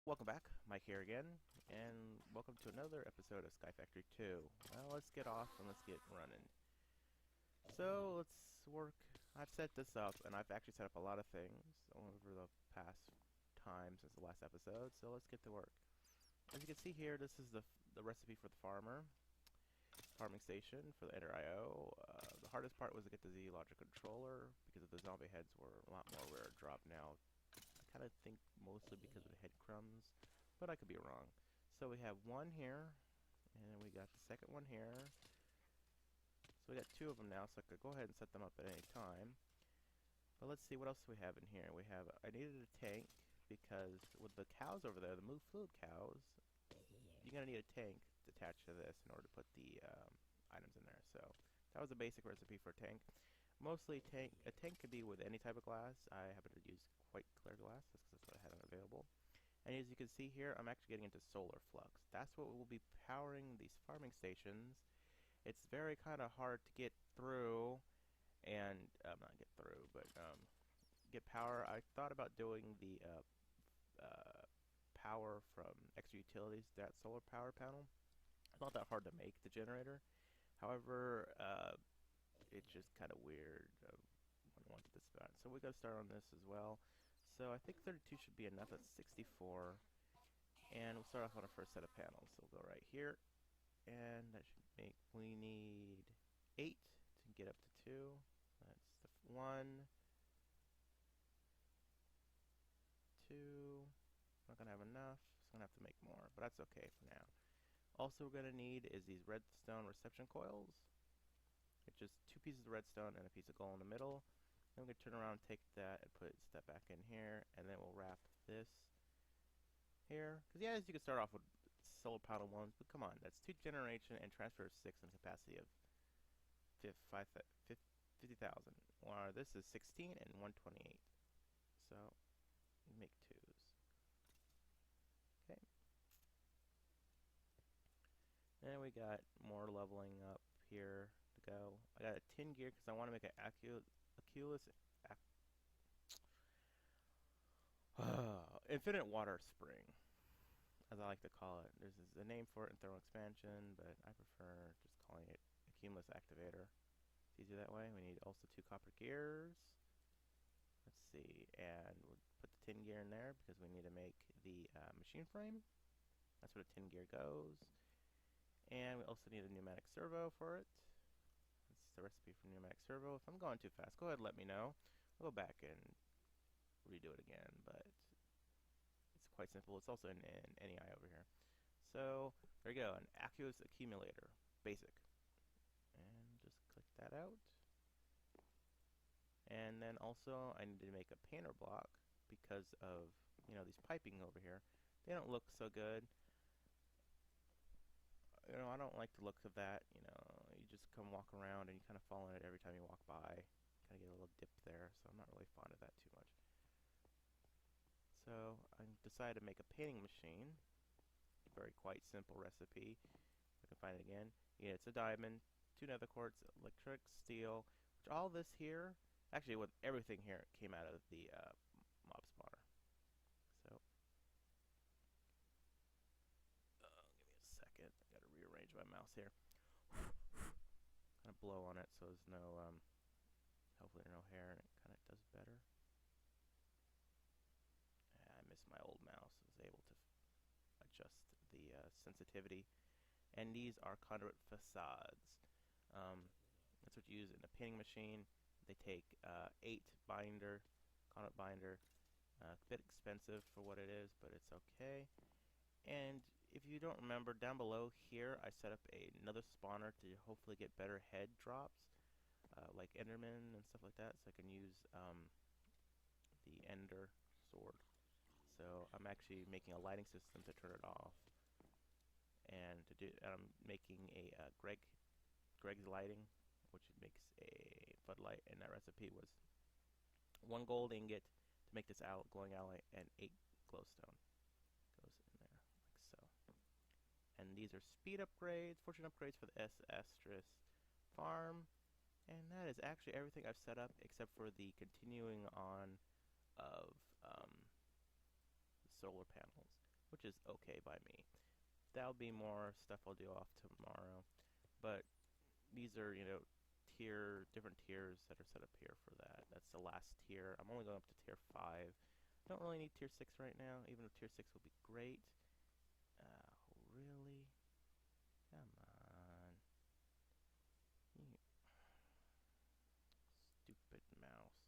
Welcome back, Mike here again, and welcome to another episode of Skyfactory 2. Well, let's get off and let's get running. So, let's work. I've set this up, and I've actually set up a lot of things over the past time since the last episode, so let's get to work. As you can see here, this is the recipe for the farming station for the Ender IO. The hardest part was to get the Z logic controller, because the zombie heads were a lot more rare drop now. I kind of think mostly because of the head crumbs, but I could be wrong. So we have one here, and then we got the second one here. So we got two of them now, so I could go ahead and set them up at any time. But let's see what else we have in here. I needed a tank, because with the cows over there, the move food cows, you're going to need a tank attached to this in order to put the items in there. So that was a basic recipe for a tank. Mostly a tank could be with any type of glass. I happen to use quite clear glass, that's because that's what I had available. And as you can see here, I'm actually getting into solar flux. That's what will be powering these farming stations. It's very kind of hard to get through, and not get through, but get power. I thought about doing the power from extra utilities, that solar power panel. It's not that hard to make the generator. However, it's just kind of weird when I wanted this back. So we got to start on this as well. So I think 32 should be enough. That's 64. And we'll start off on our first set of panels. So we'll go right here. And that should make, we need 8 to get up to 2. That's the 1, 2. Not going to have enough. So I'm going to have to make more. But that's okay for now. Also we're going to need is these redstone reception coils. It's just 2 pieces of redstone and a piece of gold in the middle. Then we're going to turn around and take that and put that back in here. And then we'll wrap this here. Because yeah, as you can start off with solar panel 1s, but come on, that's 2 generation and transfer of 6 and capacity of 50,000. Or this is 16 and 128. So, make 2s. Okay. And we got more leveling up here to go. I got a tin gear because I want to make an infinite water spring, as I like to call it. There's a name for it in thermal expansion, but I prefer just calling it a cumulus activator. It's easier that way. We need also 2 copper gears. Let's see, and we'll put the tin gear in there because we need to make the machine frame. That's where the tin gear goes. And we also need a pneumatic servo for it. That's the recipe for pneumatic servo. If I'm going too fast, go ahead and let me know. I'll go back and redo it again, but it's quite simple. It's also in NEI over here. So there you go, an aqueous accumulator, basic. And just click that out. And then also I need to make a painter block because of, these piping over here. They don't look so good. I don't like the look of that. You just come walk around and you kind of fall in it every time you walk by. Kind of get a little dip there, so I'm not really fond of that too much. So I decided to make a painting machine. Very quite simple recipe. I can find it again. Yeah, it's a diamond, 2 nether quartz, electric, steel, which all this here, actually with everything here, came out of the mob spawner. So, give me a second. I gotta rearrange my mouse here. Kind of blow on it so there's no, hopefully no hair, and it kind of does better. I miss my old mouse. I was able to adjust the sensitivity. And these are conduit facades. That's what you use in a painting machine. They take 8 binder, conduit binder. A bit expensive for what it is, but it's okay. And if you don't remember, down below here, I set up another spawner to hopefully get better head drops, like Enderman and stuff like that, so I can use the Ender sword. So I'm actually making a lighting system to turn it off, and I'm making a Greg's lighting, which makes a floodlight, and that recipe was 1 gold ingot to make this glowing ally, and 8 glowstone goes in there like so. And these are speed upgrades, fortune upgrades for the S** farm, and that is actually everything I've set up except for the continuing on of solar panels. which is okay by me. That'll be more stuff I'll do off tomorrow. But these are, different tiers that are set up here for that. That's the last tier. I'm only going up to tier 5. Don't really need tier 6 right now, even though tier 6 would be great. Really? Come on. You stupid mouse.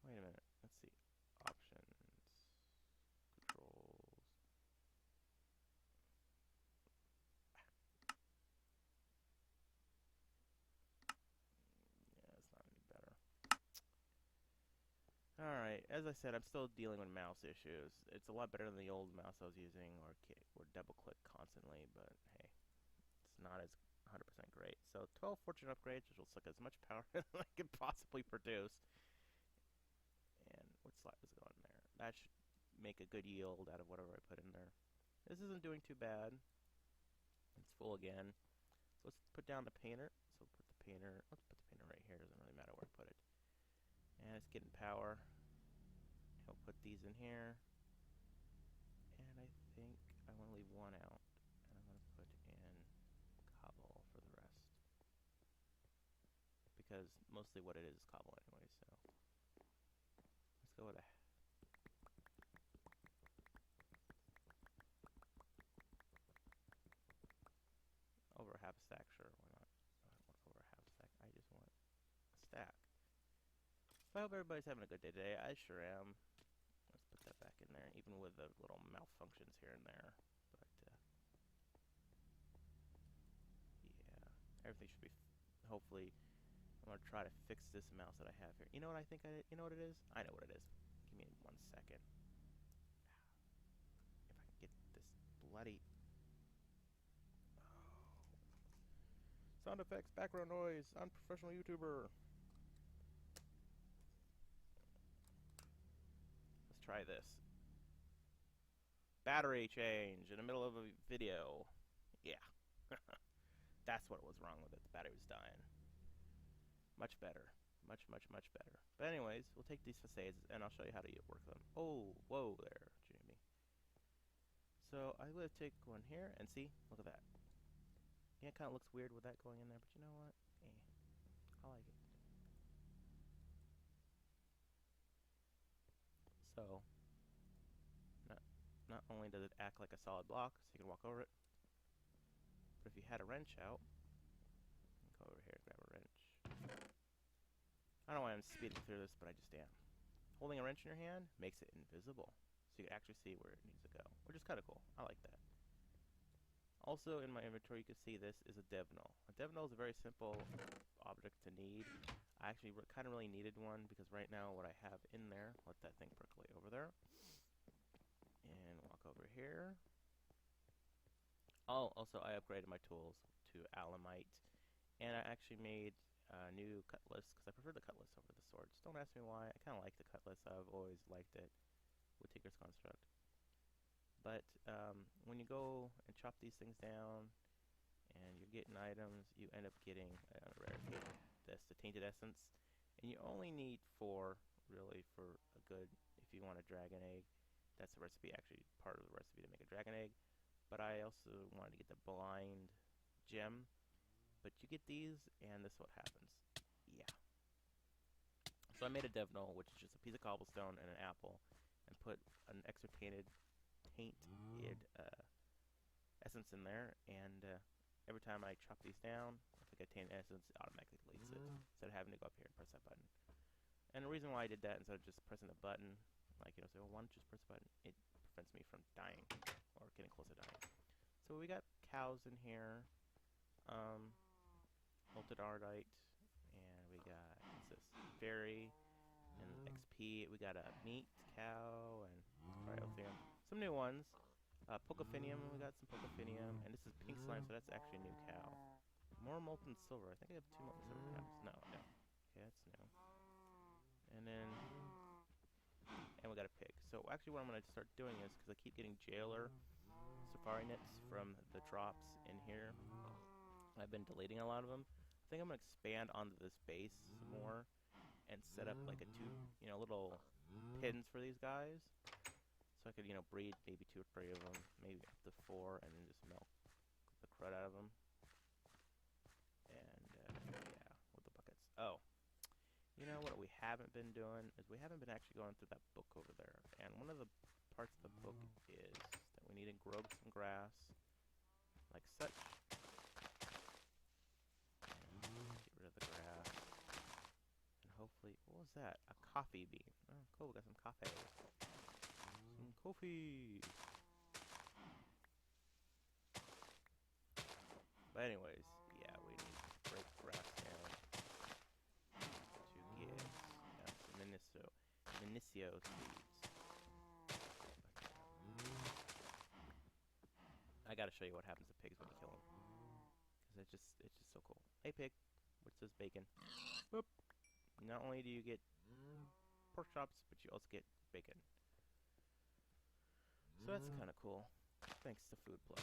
Wait a minute. Let's see. Options. Controls. Yeah, it's not any better. Alright, as I said, I'm still dealing with mouse issues. It's a lot better than the old mouse I was using, or double click constantly, but hey, it's not as 100% great. So 12 fortune upgrades, which will suck as much power as I could possibly produce. And what slot does it go in there? That should make a good yield out of whatever I put in there. This isn't doing too bad. It's full again. So let's put down the painter. So let's put the painter right here. Doesn't really matter where I put it. And it's getting power. I'll put these in here. And I think I want to leave one out. And I'm going to put in cobble for the rest. Because mostly what it is cobble anyway, so. Let's go with a over half a stack, sure, why not? I don't want over half a stack, I just want a stack. So I hope everybody's having a good day today. I sure am. Let's put that back in there, even with the little malfunctions here and there. But, yeah, everything should be, hopefully, I'm going to try to fix this mouse that I have here. You know what I think you know what it is? I know what it is. Give me 1 second. If I can get this bloody... Sound effects, background noise, unprofessional YouTuber. Let's try this. Battery change in the middle of a video. Yeah. That's what was wrong with it. The battery was dying. Much better. Much, much, much better. But anyways, we'll take these facades and I'll show you how to work them. Oh, whoa there, Jamie. So I'm going to take one here and see, look at that. Yeah, it kind of looks weird with that going in there, but you know what? I like it. So, not only does it act like a solid block, so you can walk over it, but if you had a wrench out, go over here and grab a wrench. I don't know why I'm speeding through this, but I just am. Holding a wrench in your hand makes it invisible, so you can actually see where it needs to go, which is kind of cool. I like that. Also in my inventory you can see this is a dev null. A dev null is a very simple object to need. I actually kind of really needed one because right now what I have in there, let that thing percolate over there. And walk over here. Oh, also I upgraded my tools to alamite. And I actually made a new cutlass because I prefer the cutlass over the swords. Don't ask me why. I kind of like the cutlass. I've always liked it with Tinker's Construct. But when you go and chop these things down and you're getting items, you end up getting the tainted essence. And you only need 4, really, for a good, if you want a dragon egg. That's the recipe, actually, part of the recipe to make a dragon egg. But I also wanted to get the blind gem. But you get these, and this is what happens. Yeah. So I made a dev null, which is just a piece of cobblestone and an apple, and put an extra tainted essence in there, and every time I chop these down, if I get tainted essence, it automatically deletes it, instead of having to go up here and press that button. And the reason why I did that, instead of just pressing the button, like, say, well, why don't you just press the button, it prevents me from dying, or getting close to dying. So we got cows in here, molted ardite, and we got, what's this, berry, and XP, we got a meat cow, and some new ones. Pocophinium, we got some Pocophinium, and this is pink slime, so that's actually a new cow. More molten silver. I think I have 2 molten silver cows. No, no. Okay, that's new. And then, and we got a pig. So actually what I'm going to start doing is, because I keep getting jailer safari nets from the drops in here, I've been deleting a lot of them. I think I'm going to expand onto this base some more and set up like a little pins for these guys. So I could, breed maybe 2 or 3 of them, maybe up to 4, and then just milk the crud out of them. And, yeah, with the buckets. Oh, what we haven't been doing is we haven't been actually going through that book over there. And one of the parts of the book is that we need to grow some grass, like such. And get rid of the grass. And hopefully, what was that? A coffee bean. Oh, cool, we got some coffee. Some coffee. But anyways, yeah, we need to break grass down to get some Minicio seeds. I gotta show you what happens to pigs when you kill them, because it's just so cool. Hey pig, what's this bacon? Boop. Not only do you get pork chops, but you also get bacon. So that's kind of cool. Thanks to Food Plus.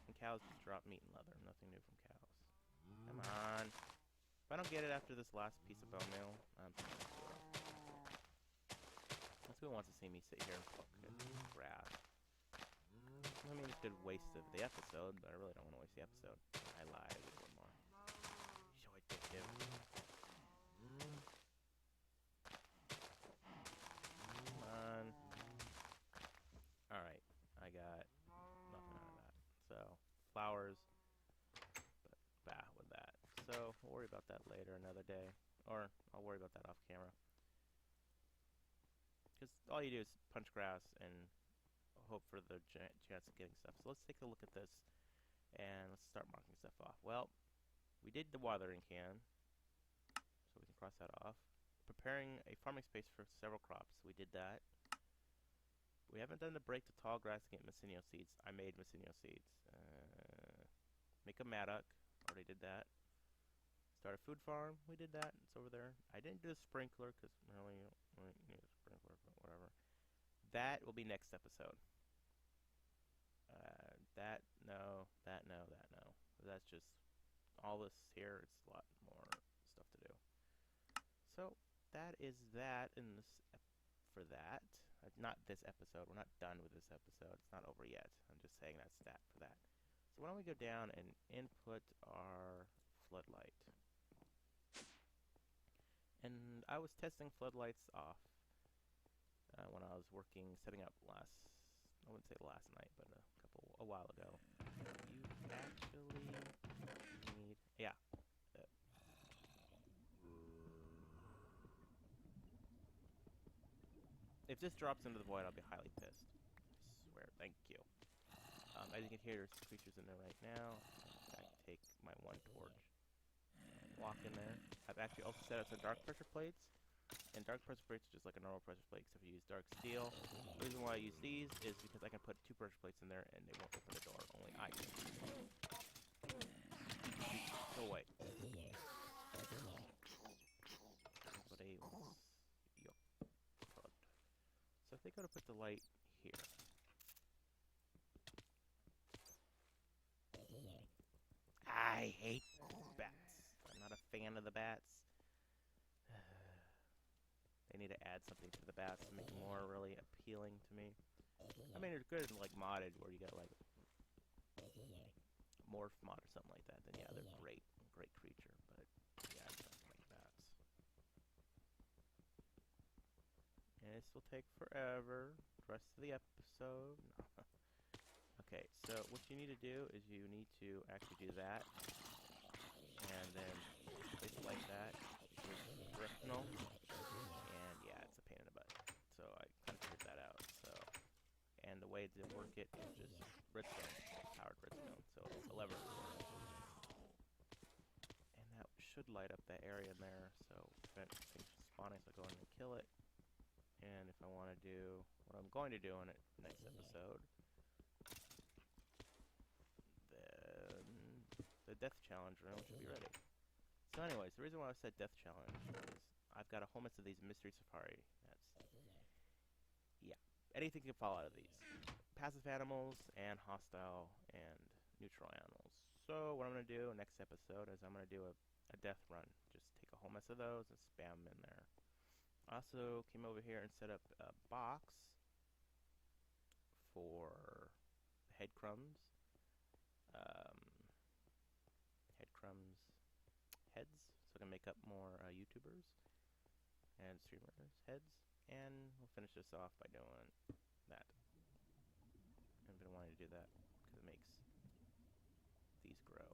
And cows drop meat and leather. Nothing new from cows. Come on. If I don't get it after this last piece of bone meal, I'm gonna screw up. That's who wants to see me sit here and pluck grass. I mean, it's a good waste of the episode, but I really don't want to waste the episode. I lied. I did one more. So addictive. Come on. Alright. I got nothing out of that. So, flowers. But, bah, with that. So, we'll worry about that later, another day. Or, I'll worry about that off camera. Because all you do is punch grass and hope for the chance of getting stuff. So let's take a look at this, and let's start marking stuff off. Well, we did the watering can, so we can cross that off. Preparing a farming space for several crops, we did that. We haven't done the break to tall grass to get Mycenio seeds. I made Mycenio seeds. Make a mattock, already did that. Start a food farm, we did that, it's over there. I didn't do a sprinkler, because really, you don't need a sprinkler, but whatever. That will be next episode. No. That's just all this here. It's a lot more stuff to do. So that is that in this for that. Not this episode. We're not done with this episode. It's not over yet. I'm just saying that's that for that. So why don't we go down and input our floodlight? And I was testing floodlights off when I was setting up I wouldn't say last night, but a while ago. You actually need, yeah. If this drops into the void, I'll be highly pissed. I swear. Thank you. As you can hear, there's creatures in there right now. I can take my one torch, walk in there. I've actually also set up some dark pressure plates. And dark pressure plates are just like a normal pressure plate, except you use dark steel. The reason why I use these is because I can put 2 pressure plates in there and they won't open the door. Only I can. Go away. But yup. So if they go to put the light here. I hate bats. I'm not a fan of the bats. They need to add something to the bats to make them more really appealing to me. I mean, it's good like modded where you get like morph mod or something like that. Then yeah, they're great creature. But yeah, I don't like bats. And this will take forever. The rest of the episode. No. Okay, so what you need to do is you need to actually do that, and then place it like that. Directional. And yeah, it's a pain in the butt. So I kind of figured that out. And the way to work it is just redstone, powered redstone. So it's a lever. And that should light up that area in there. So prevent things from spawning. So I go in and kill it. And if I want to do what I'm going to do in it next episode, then the death challenge room should be ready. So anyways, the reason why I said death challenge is I've got a whole mess of these mystery safari. Yeah, anything can fall out of these. Passive animals and hostile and neutral animals. So what I'm going to do next episode is I'm going to do a death run. Just take a whole mess of those and spam them in there. Also came over here and set up a box for head crumbs. Um, head crumbs heads, so I can make up more YouTubers and streamers heads. And we'll finish this off by doing that. I've been wanting to do that because it makes these grow.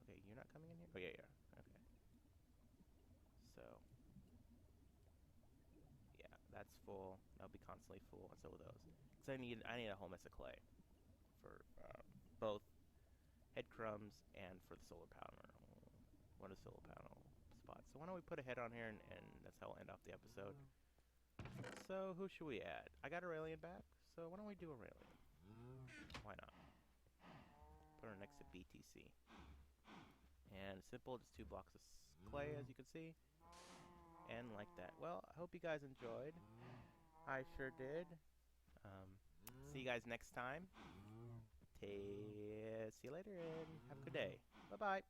Okay, you're not coming in here? Oh yeah, yeah. Okay. So yeah, that's full. That'll be constantly full, and so will those. Because I need a whole mess of clay for both head crumbs and for the solar panel. What a solar panel spot. So why don't we put a head on here, and that's how we'll end off the episode. So who should we add? I got Aurelian back, so why don't we do Aurelian? Why not? Put her next to BTC. And simple, just 2 blocks of clay, as you can see. And like that. Well, I hope you guys enjoyed. I sure did. See you guys next time. See you later, and have a good day. Bye-bye.